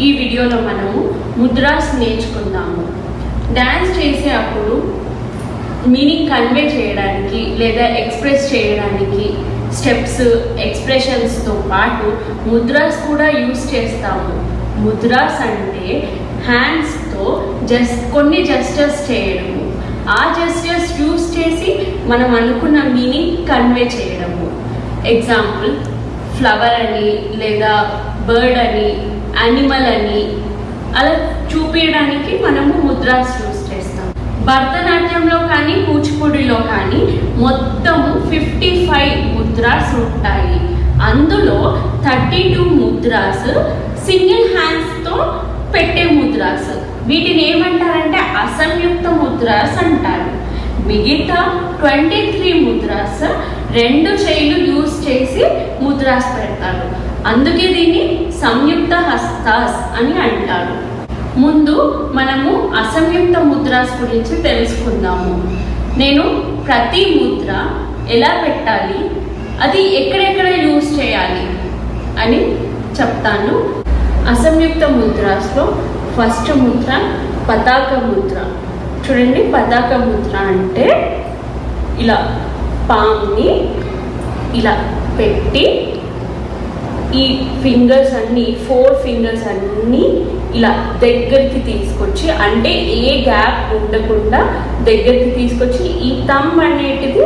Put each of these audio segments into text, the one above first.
ఈ వీడియోలో మనము ముద్రాస్ నేర్చుకుందాము. డ్యాన్స్ చేసేటప్పుడు మీనింగ్ కన్వే చేయడానికి లేదా ఎక్స్ప్రెస్ చేయడానికి స్టెప్స్, ఎక్స్ప్రెషన్స్తో పాటు ముద్రాస్ కూడా యూస్ చేస్తాము. ముద్రాస్ అంటే హ్యాండ్స్తో కొన్ని జెస్చర్స్ చేయడము, ఆ జెస్చర్స్ యూస్ చేసి మనం అనుకున్న మీనింగ్ కన్వే చేయడము. ఎగ్జాంపుల్, ఫ్లవర్ అని లేదా బర్డ్ అని, యానిమల్ అని అలా చూపించడానికి మనము ముద్రాస్ యూస్ చేస్తాం. భరతనాట్యంలో కానీ కూచిపూడిలో కానీ మొత్తము 55 ముద్రాస్ ఉంటాయి. అందులో 32 ముద్రాస్ సింగిల్ హ్యాండ్స్తో పెట్టే ముద్రాస్. వీటిని ఏమంటారంటే అసంయుక్త ముద్రాస్ అంటారు. మిగతా 23 ముద్రాస్ 2 చేతులు యూస్ చేసి ముద్రాస్ పెడతారు. అందుకే దీన్ని సంయుక్త హస్తాస్ అని అంటారు. ముందు మనము అసంయుక్త ముద్రాస్ గురించి తెలుసుకుందాము. నేను ప్రతి ముద్ర ఎలా పెట్టాలి, అది ఎక్కడెక్కడ యూస్ చేయాలి అని చెప్తాను. అసంయుక్త ముద్రాస్లో ఫస్ట్ ముద్ర పతాక ముద్ర. చూడండి, పతాక ముద్ర అంటే ఇలా పామ్ని ఇలా పెట్టి ఈ ఫింగర్స్ అన్నీ 4 ఫింగర్స్ అన్నీ ఇలా దగ్గరికి తీసుకొచ్చి, అంటే ఏ గ్యాప్ ఉండకుండా దగ్గరికి తీసుకొచ్చి ఈ థంబ్ అనేటిది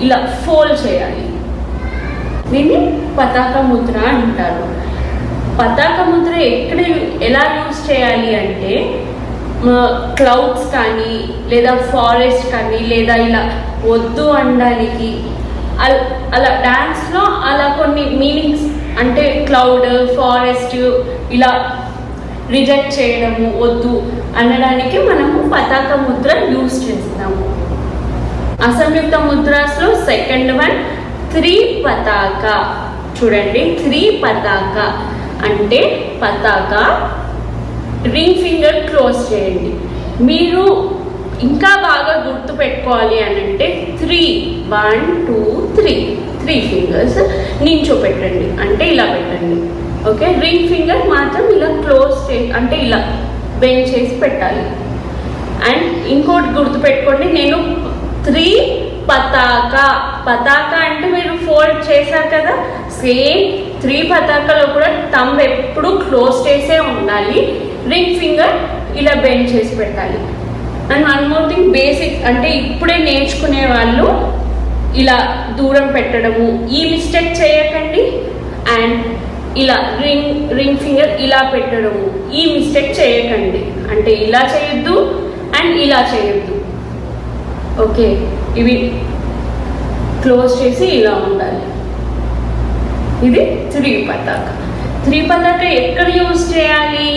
ఇలా ఫోల్డ్ చేయాలి. దీన్ని పతాక ముద్ర అంటారు. పతాక ముద్ర ఎలా యూస్ చేయాలి అంటే క్లౌడ్స్ కానీ లేదా ఫారెస్ట్ కానీ లేదా ఇలా వద్దు అనడానికి అలా డాన్స్లో అలా కొన్ని మీనింగ్స్, అంటే క్లౌడ్, ఫారెస్ట్ ఇలా రిజెక్ట్ చేయడము, వద్దు అనడానికి మనము పతాక ముద్ర యూస్ చేస్తాము. అసంయుక్త ముద్రాస్లో సెకండ్ వన్ త్రిపతాక. చూడండి, త్రిపతాక అంటే పతాక రింగ్ ఫింగర్ క్లోజ్ చేయండి. మీరు ఇంకా బాగా గుర్తు పెట్టుకోవాలి అని అంటే 1 2 3 ఫింగర్స్ నించోపెట్టండి, అంటే ఇలా పెట్టండి. ఓకే, రింగ్ ఫింగర్ మాత్రం ఇలా క్లోజ్ అంటే ఇలా బెండ్ చేసి పెట్టాలి. అండ్ ఇంకోటి గుర్తుపెట్టుకోండి, నేను 3 పతాక. పతాక అంటే మీరు ఫోల్డ్ చేశారు కదా, సేమ్ 3 పతాకలో కూడా థంబ్ ఎప్పుడు క్లోజ్ చేసే ఉండాలి, రింగ్ ఫింగర్ ఇలా బెండ్ చేసి పెట్టాలి. And one more thing, basic అంటే ఇప్పుడే నేర్చుకునే వాళ్ళు ఇలా దూరం పెట్టడము, ఈ మిస్టేక్ చేయకండి. అండ్ ఇలా రింగ్ ఫింగర్ ఇలా పెట్టడము, ఈ మిస్టేక్ చేయకండి. అంటే ఇలా చేయొద్దు అండ్ ఇలా చేయొద్దు. ఓకే, ఇవి క్లోజ్ చేసి ఇలా ఉండాలి. ఇది త్రిపతాక. త్రిపతాక ఎక్కడ యూజ్ చేయాలి?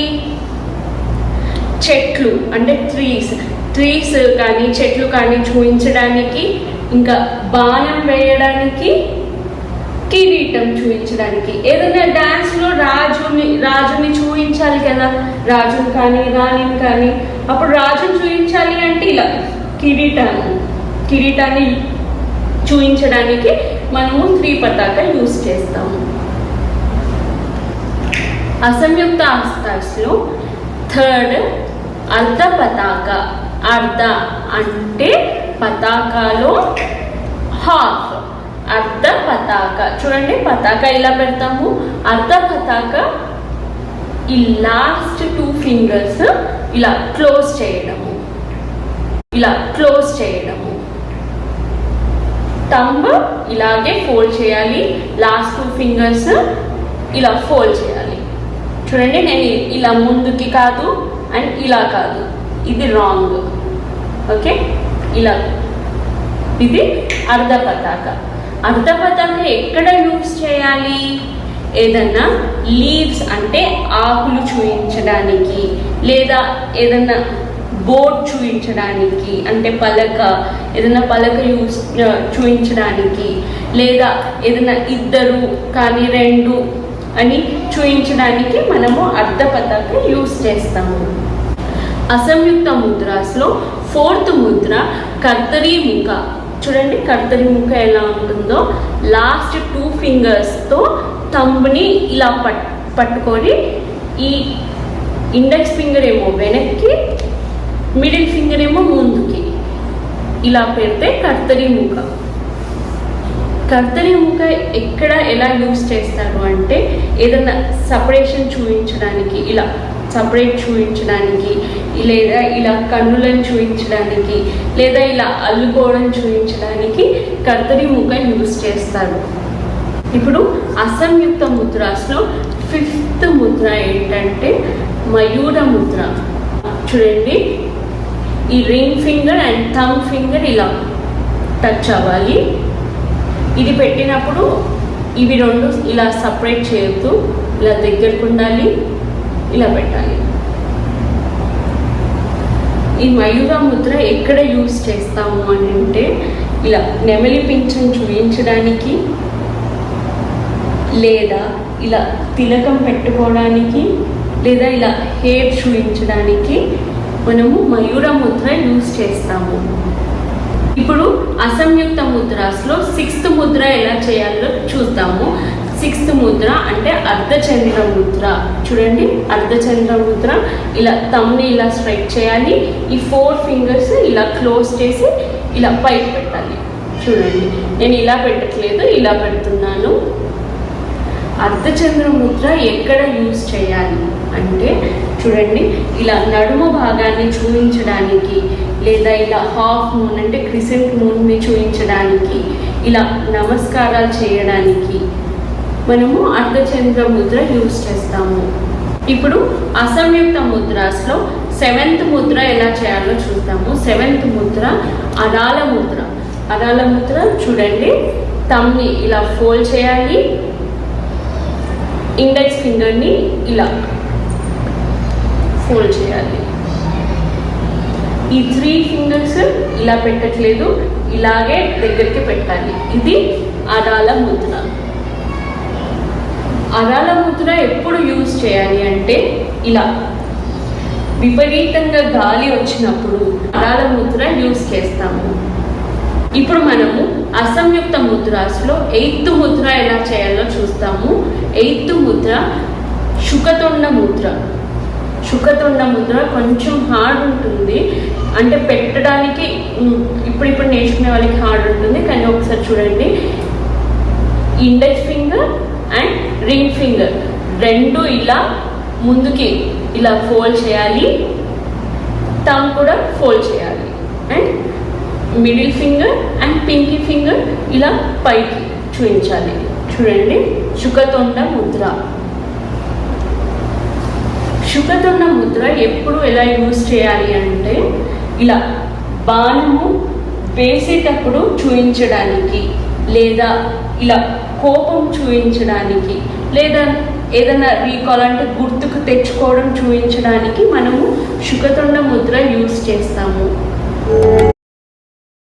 చెట్లు అంటే ట్రీస్ కానీ చెట్లు కానీ చూపించడానికి, ఇంకా బాణం వేయడానికి, కిరీటం చూపించడానికి. ఏదైనా డాన్స్లో రాజుని చూపించాలి కదా, రాజుని కానీ రాణిని కానీ, అప్పుడు రాజుని చూపించాలి అంటే ఇలా కిరీటాన్ని చూపించడానికి మనము త్రిపతాక యూస్ చేస్తాము. అసంయుక్త హస్తాస్లో థర్డ్ అర్ధ పతాక. అర్ధ అంటే పతాకాలో హాఫ్. అర్ధ పతాక చూడండి, పతాక ఇలా పెడతాము. అర్ధ పతాక ఈ లాస్ట్ 2 ఫింగర్స్ ఇలా క్లోజ్ చేయడము, థంబ్ ఇలాగే ఫోల్డ్ చేయాలి, లాస్ట్ 2 ఫింగర్స్ ఇలా ఫోల్డ్ చేయాలి. చూడండి, నేను ఇలా ముందుకి కాదు అండ్ ఇలా కాదు, ఇది రాంగ్. ఓకే, ఇలా ఇది అర్ధ పతాక. అర్ధ పతాక ఎక్కడ యూస్ చేయాలి? ఏదన్నా లీవ్స్ అంటే ఆకులు చూపించడానికి, లేదా ఏదన్నా బోర్డ్ చూపించడానికి, అంటే ఏదైనా పలక చూపించడానికి, లేదా ఏదైనా 2 కానీ 2 అని చూపించడానికి మనము అర్ధ పతాక యూస్ చేస్తాము. అసంయుక్త ముద్రాస్లో 4th ముద్ర కర్తరీ ముఖ. చూడండి, కర్తరీ ముఖ ఎలా ఉంటుందో, లాస్ట్ 2 ఫింగర్స్తో థంబ్ని ఇలా పట్టుకొని ఈ ఇండెక్స్ ఫింగర్ ఏమో వెనక్కి, మిడిల్ ఫింగర్ ఏమో ముందుకి ఇలా పెడితే కర్తరి మూక. కర్తరి మూక ఎక్కడ ఎలా యూజ్ చేస్తారు అంటే ఏదైనా సపరేషన్ చూపించడానికి, ఇలా సపరేట్ చూపించడానికి, లేదా ఇలా కన్నులను చూపించడానికి, లేదా ఇలా అల్లుకోవడం చూపించడానికి కర్తరి మూక యూజ్ చేస్తారు. ఇప్పుడు అసంయుక్త ముద్రాస్లో 5th ముద్ర ఏంటంటే మయూర ముద్ర. చూడండి, ఈ ring finger and thumb finger ఇలా టచ్ అవ్వాలి. ఇది పెట్టినప్పుడు ఇవి రెండు ఇలా సపరేట్ చేయొద్దు, ఇలా దగ్గరకు ఉండాలి, ఇలా పెట్టాలి. ఈ మయూర ముద్ర ఎక్కడ యూజ్ చేస్తాము అని అంటే ఇలా నెమలి పింఛం చూపించడానికి, లేదా ఇలా తిలకం పెట్టుకోవడానికి, లేదా ఇలా హెయిర్ చూపించడానికి మనము మయూర ముద్ర యూజ్ చేస్తాము. ఇప్పుడు అసంయుక్త ముద్రాస్లో 6th ముద్ర ఎలా చేయాలో చూద్దాము. 6th ముద్ర అంటే అర్ధచంద్ర ముద్ర. చూడండి, అర్ధచంద్ర ముద్ర ఇలా థంబ్ని ఇలా స్ట్రైట్ చేయాలి. ఈ 4 ఫింగర్స్ ఇలా క్లోజ్ చేసి ఇలా పైకి పెట్టాలి. చూడండి, నేను ఇలా పెట్టట్లేదు, ఇలా పెడుతున్నాను. అర్ధచంద్ర ముద్ర ఎక్కడ యూజ్ చేయాలి అంటే చూడండి, ఇలా నడుము భాగాన్ని చూపించడానికి, లేదా ఇలా హాఫ్ మూన్ అంటే క్రిసెంట్ మూన్ని చూపించడానికి, ఇలా నమస్కారాలు చేయడానికి మనము అర్ధచంద్ర ముద్ర యూజ్ చేస్తాము. ఇప్పుడు అసంయుక్త ముద్రాస్లో 7th ముద్ర ఎలా చేయాలో చూద్దాము. 7th ముద్ర అరాల ముద్ర. అరాల ముద్ర చూడండి, థంబ్ని ఇలా ఫోల్డ్ చేయాలి, ఇండెక్స్ ఫింగర్ని ఇలా ఫోల్డ్ చేయాలి. ఈ 3 ఫింగర్స్ ఇలా పెట్టట్లేదు, ఇలాగే దగ్గరికి పెట్టాలి. ఇది అరాల ముద్ర. అరాల ముద్ర ఎప్పుడు యూజ్ చేయాలి అంటే ఇలా విపరీతంగా గాలి వచ్చినప్పుడు అరాల ముద్ర యూజ్ చేస్తాము. ఇప్పుడు మనము అసంయుక్త ముద్రాస్లో 8th ముద్ర ఎలా చేయాలో చూస్తాము. 8th ముద్ర శుకతొండ ముద్ర. శుకతొండ ముద్ర కొంచెం హార్డ్ ఉంటుంది, అంటే పెట్టడానికి ఇప్పుడు నేర్చుకునే వాళ్ళకి హార్డ్ ఉంటుంది. కానీ ఒకసారి చూడండి, index finger and ring finger రెండు ఇలా ముందుకి ఇలా ఫోల్డ్ చేయాలి, థంబ్ కూడా ఫోల్డ్ చేయాలి, and middle finger and Pinky finger ఇలా పైకి చూపించాలి. చూడండి, శుకతొండ ముద్ర. శుకతొండ ముద్ర ఎప్పుడు ఎలా యూజ్ చేయాలి అంటే ఇలా బాణము వేసేటప్పుడు చూపించడానికి, లేదా ఇలా కోపం చూపించడానికి, లేదా ఏదైనా రీకాల్ అంటే గుర్తుకు తెచ్చుకోవడం చూపించడానికి మనము శుకతొండ ముద్ర యూజ్ చేస్తాము.